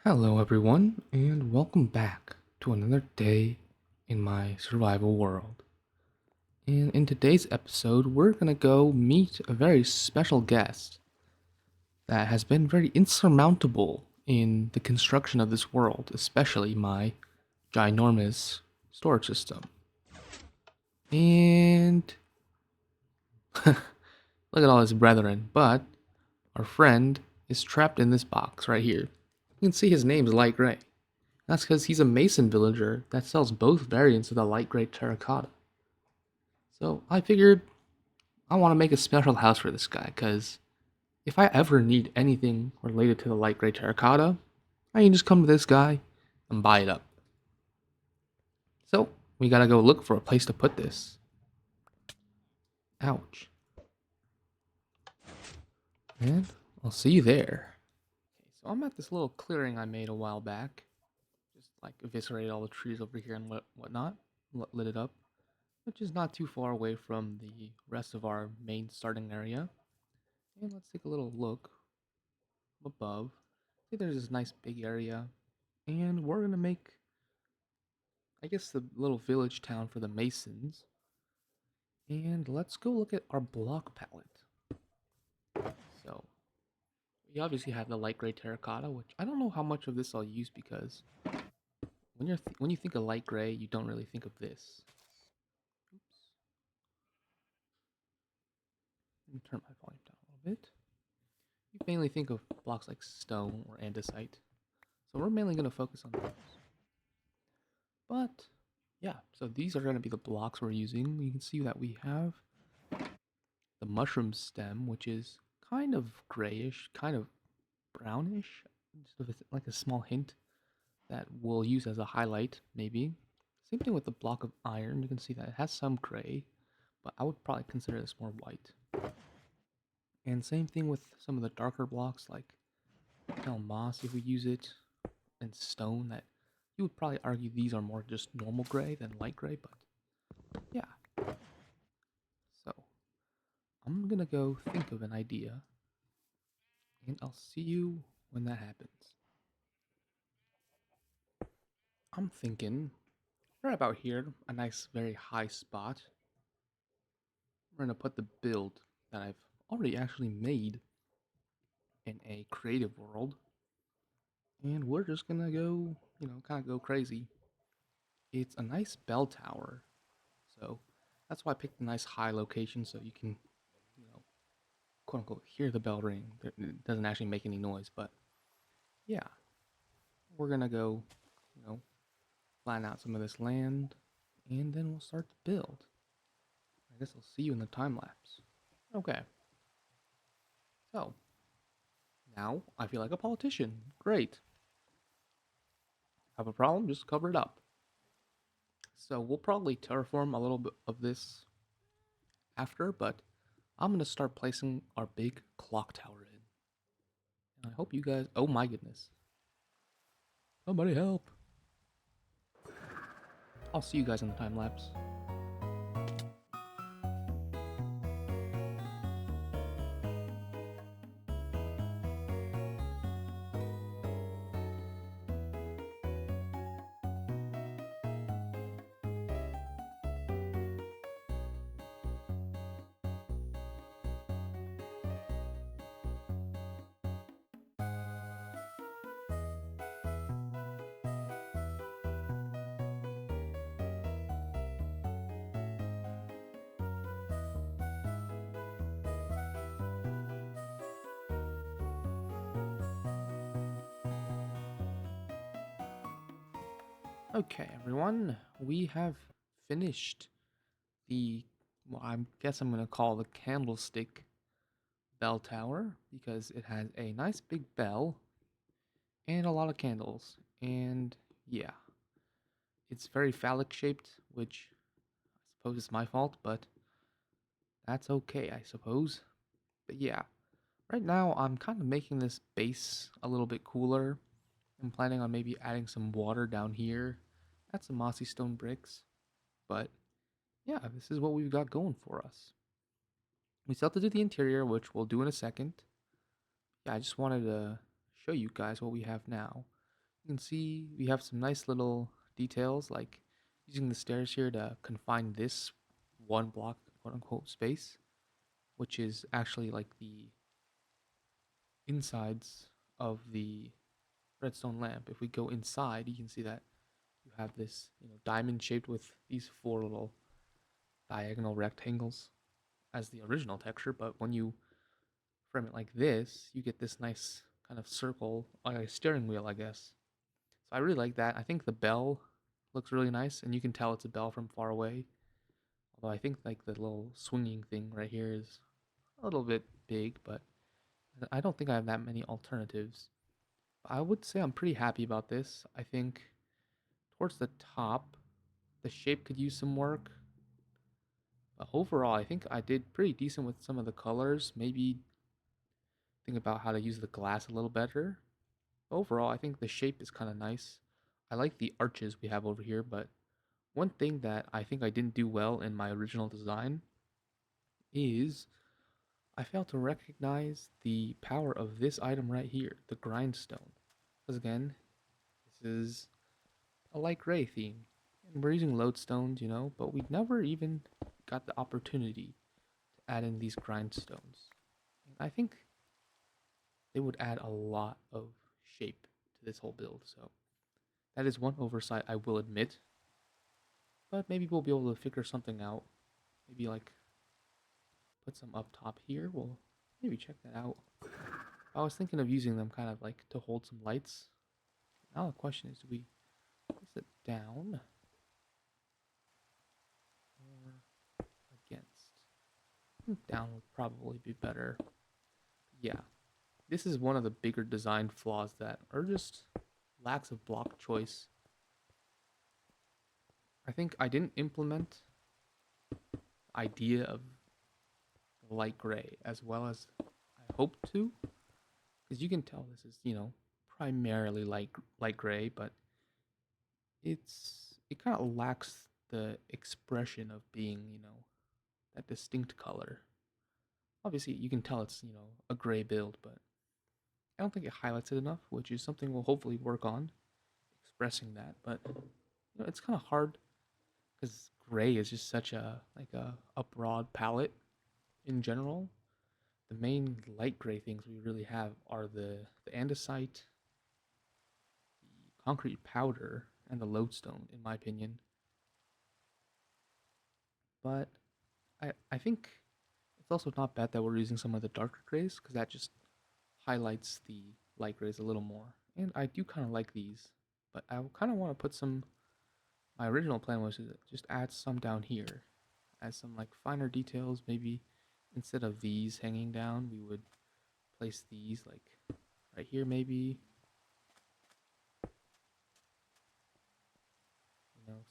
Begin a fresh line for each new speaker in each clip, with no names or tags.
Hello, everyone, and welcome back to another day in my survival world. And in today's episode, we're gonna go meet a very special guest that has been very insurmountable in the construction of this world, especially my ginormous storage system. And look at all his brethren, but our friend is trapped in this box right here. You can see his name's light gray. That's because he's a mason villager that sells both variants of the light gray terracotta. So I figured I want to make a special house for this guy, because if I ever need anything related to the light gray terracotta, I can just come to this guy and buy it up. So we gotta go look for a place to put this. Ouch. And I'll see you there. Okay, so I'm at this little clearing I made a while back. Just like eviscerated all the trees over here and whatnot. Lit it up. Which is not too far away from the rest of our main starting area. And let's take a little look above. See, there's this nice big area, and we're gonna make, I guess, the little village town for the Masons. And let's go look at our block palette. So we obviously have the light gray terracotta, which I don't know how much of this I'll use because when you think of light gray, you don't really think of this. Oops. Let me turn my volume down a little bit. You mainly think of blocks like stone or andesite. So we're mainly going to focus on those. But yeah, so these are going to be the blocks we're using. You can see that we have the mushroom stem, which is kind of grayish, kind of brownish, just like a small hint that we'll use as a highlight, maybe. Same thing with the block of iron. You can see that it has some gray, but I would probably consider this more white. And same thing with some of the darker blocks like moss if we use it, and stone that you would probably argue these are more just normal gray than light gray, but yeah. So I'm gonna go think of an idea, and I'll see you when that happens. I'm thinking right about here, a nice, very high spot. We're gonna put the build that I've already actually made in a creative world, and we're just gonna go, kind of go crazy. It's a nice bell tower, so that's why I picked a nice high location so you can, you know, quote unquote, hear the bell ring. It doesn't actually make any noise, but yeah, we're gonna go, you know, plan out some of this land, and then we'll start the build. I guess I'll see you in the time lapse. Okay, so now I feel like a politician. Great. Have a problem? Just cover it up. So we'll probably terraform a little bit of this after, but I'm gonna start placing our big clock tower in. And I hope you guys. Oh my goodness! Somebody help! I'll see you guys in the time lapse. Okay, everyone, we have finished the, well, I guess I'm gonna call the candlestick bell tower because it has a nice big bell and a lot of candles. And yeah, it's very phallic shaped, which I suppose is my fault, but that's okay, I suppose. But yeah, right now I'm kind of making this base a little bit cooler. I'm planning on maybe adding some water down here. Add some mossy stone bricks. But yeah, this is what we've got going for us. We still have to do the interior, which we'll do in a second. Yeah, I just wanted to show you guys what we have now. You can see we have some nice little details, like using the stairs here to confine this one block, quote unquote, space, which is actually like the insides of the redstone lamp. If we go inside, you can see that you have this, diamond shaped with these four little diagonal rectangles as the original texture, but when you frame it like this, you get this nice kind of circle, like a steering wheel, I guess. So I really like that. I think the bell looks really nice, and you can tell it's a bell from far away. Although I think like the little swinging thing right here is a little bit big, but I don't think I have that many alternatives. I would say I'm pretty happy about this. I think towards the top, the shape could use some work. But overall, I think I did pretty decent with some of the colors. Maybe think about how to use the glass a little better. Overall, I think the shape is kind of nice. I like the arches we have over here, but one thing that I think I didn't do well in my original design is I failed to recognize the power of this item right here, the grindstone. Because again, this is a light gray theme. And we're using lodestones, but we never even got the opportunity to add in these grindstones. And I think they would add a lot of shape to this whole build. So that is one oversight I will admit. But maybe we'll be able to figure something out. Maybe like put some up top here. We'll maybe check that out. I was thinking of using them kind of like to hold some lights. Now the question is, do we place it down or against? I think down would probably be better. Yeah, this is one of the bigger design flaws that are just lacks of block choice. I think I didn't implement the idea of light gray as well as I hoped to, because you can tell this is primarily light gray, but it kind of lacks the expression of being that distinct color. Obviously, you can tell it's a gray build, but I don't think it highlights it enough, which is something we'll hopefully work on expressing that. But it's kind of hard because gray is just such a broad palette in general. The main light gray things we really have are the andesite, the concrete powder, and the lodestone, in my opinion. But I think it's also not bad that we're using some of the darker grays because that just highlights the light grays a little more. And I do kind of like these, but I kind of want to put some. My original plan was to just add some down here, add some like finer details. Maybe instead of these hanging down, we would place these like right here, maybe.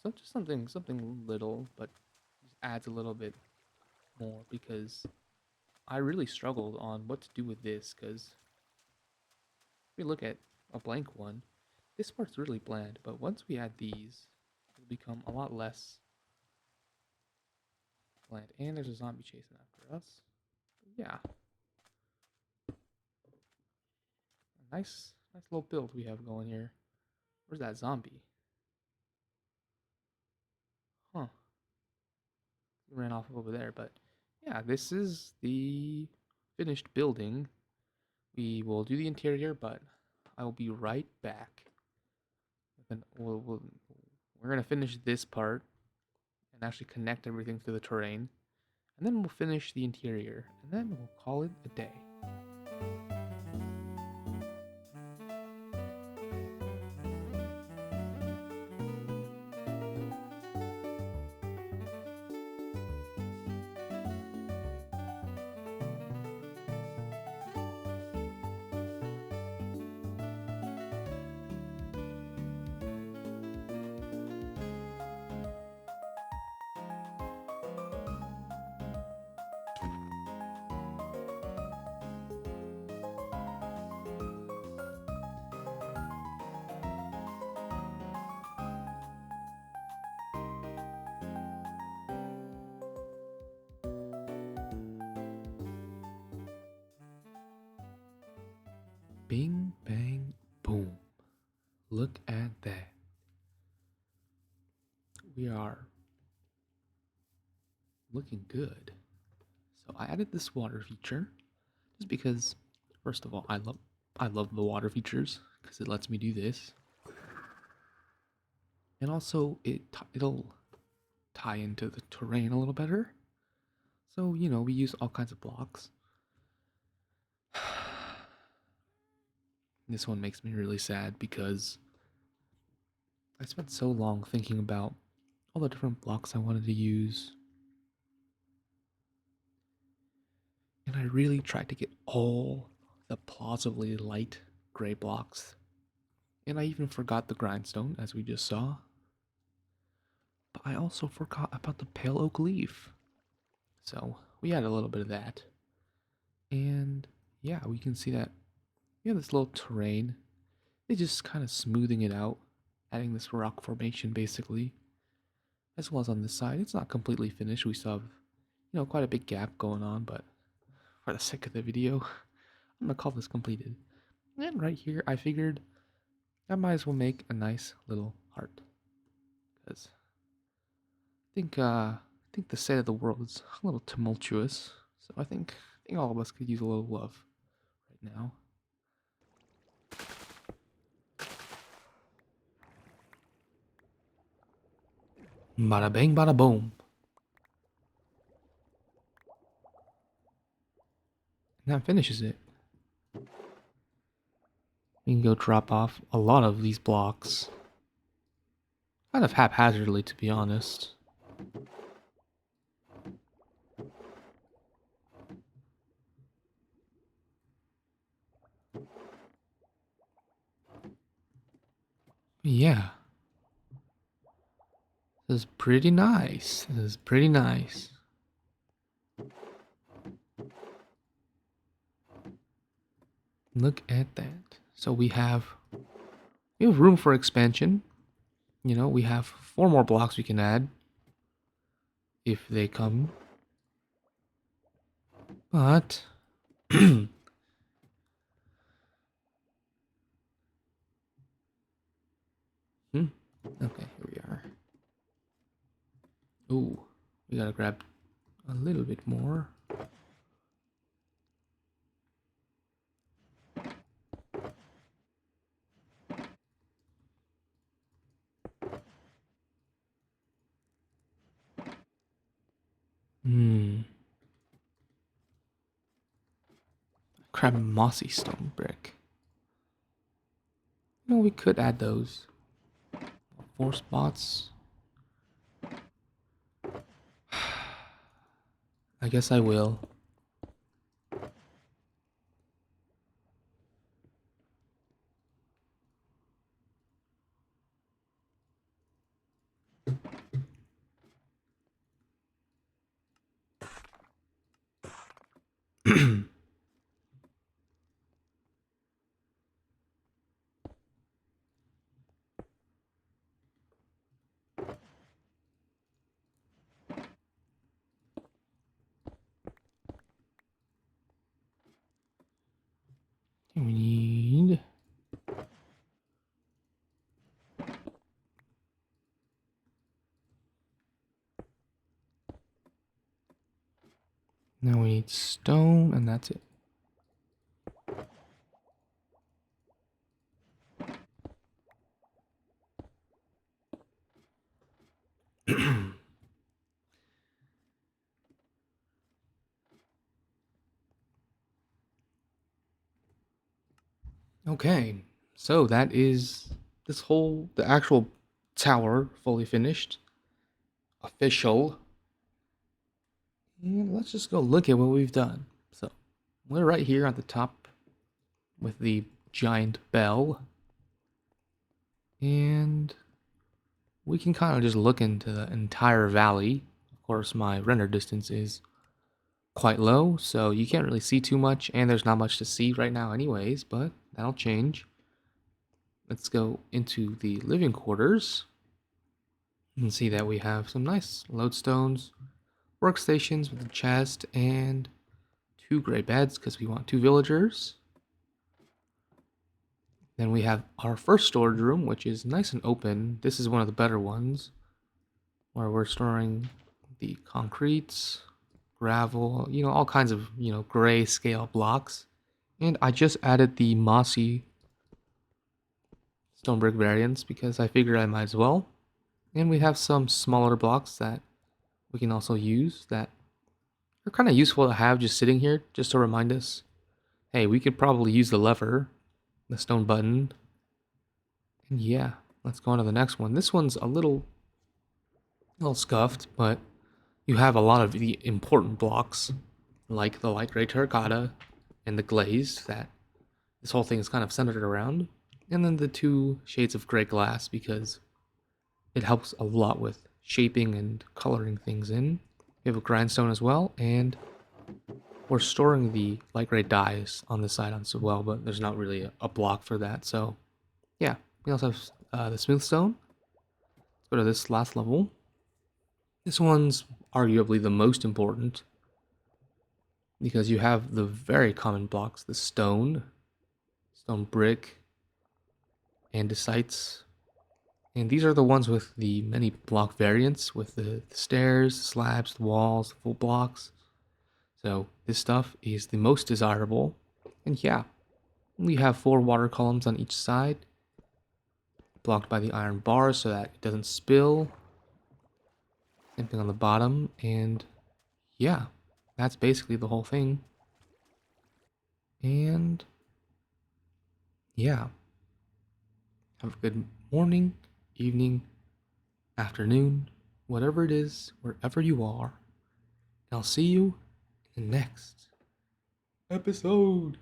Just something little, but just adds a little bit more because I really struggled on what to do with this because if we look at a blank one, this part's really bland, but once we add these, it'll become a lot less bland. And there's a zombie chasing after us. Yeah, a nice little build we have going here. Where's that zombie? Huh, he ran off over there, but yeah, this is the finished building. We will do the interior, but I will be right back. Then we're gonna finish this part and actually connect everything to the terrain, and then we'll finish the interior, and then we'll call it a day. Bing, bang, boom. Look at that. We are looking good. So I added this water feature just because, first of all, I love the water features because it lets me do this, and also it'll tie into the terrain a little better. So we use all kinds of blocks. This one makes me really sad because I spent so long thinking about all the different blocks I wanted to use, and I really tried to get all the plausibly light gray blocks. And I even forgot the grindstone, as we just saw. But I also forgot about the pale oak leaf. So we had a little bit of that. And yeah, we can see that we have this little terrain. They just kind of smoothing it out, adding this rock formation basically. As well as on this side, it's not completely finished. We still have, quite a big gap going on, but for the sake of the video, I'm gonna call this completed. And right here, I figured I might as well make a nice little heart. Because I think the state of the world is a little tumultuous. So I think all of us could use a little love right now. Bada bang, bada boom. And that finishes it. We can go drop off a lot of these blocks. Kind of haphazardly, to be honest. Yeah. This is pretty nice. This is pretty nice. Look at that. So we have room for expansion. We have 4 more blocks we can add if they come. But okay, here we are. Ooh, we gotta grab a little bit more. Grab mossy stone brick. We could add those. 4 spots. I guess I will. We need now we need stone, and that's it. Okay, so that is the actual tower fully finished. Official. And let's just go look at what we've done. So, we're right here at the top with the giant bell. And we can kind of just look into the entire valley. Of course, my render distance is quite low, so you can't really see too much, and there's not much to see right now anyways, but that'll change. Let's go into the living quarters. You can see that we have some nice lodestones, workstations with a chest, and 2 gray beds because we want 2 villagers. Then we have our first storage room, which is nice and open. This is one of the better ones, where we're storing the concretes, gravel, all kinds of, gray scale blocks. And I just added the mossy stone brick variants because I figured I might as well. And we have some smaller blocks that we can also use that are kind of useful to have just sitting here, just to remind us, hey, we could probably use the lever, the stone button. And yeah, let's go on to the next one. This one's a little scuffed, but you have a lot of the important blocks, like the light gray terracotta and the glaze that this whole thing is kind of centered around. And then the two shades of gray glass because it helps a lot with shaping and coloring things in. We have a grindstone as well, and we're storing the light gray dyes on this side as well, but there's not really a block for that. So yeah, we also have the smooth stone. Let's go to this last level. This one's arguably the most important because you have the very common blocks, the stone brick, andesites. And these are the ones with the many block variants with the stairs, the slabs, the walls, the full blocks. So this stuff is the most desirable. And yeah, we have 4 water columns on each side, blocked by the iron bars so that it doesn't spill. Same thing on the bottom. And yeah, that's basically the whole thing. And yeah, have a good morning, evening, afternoon, whatever it is, wherever you are. I'll see you in the next episode.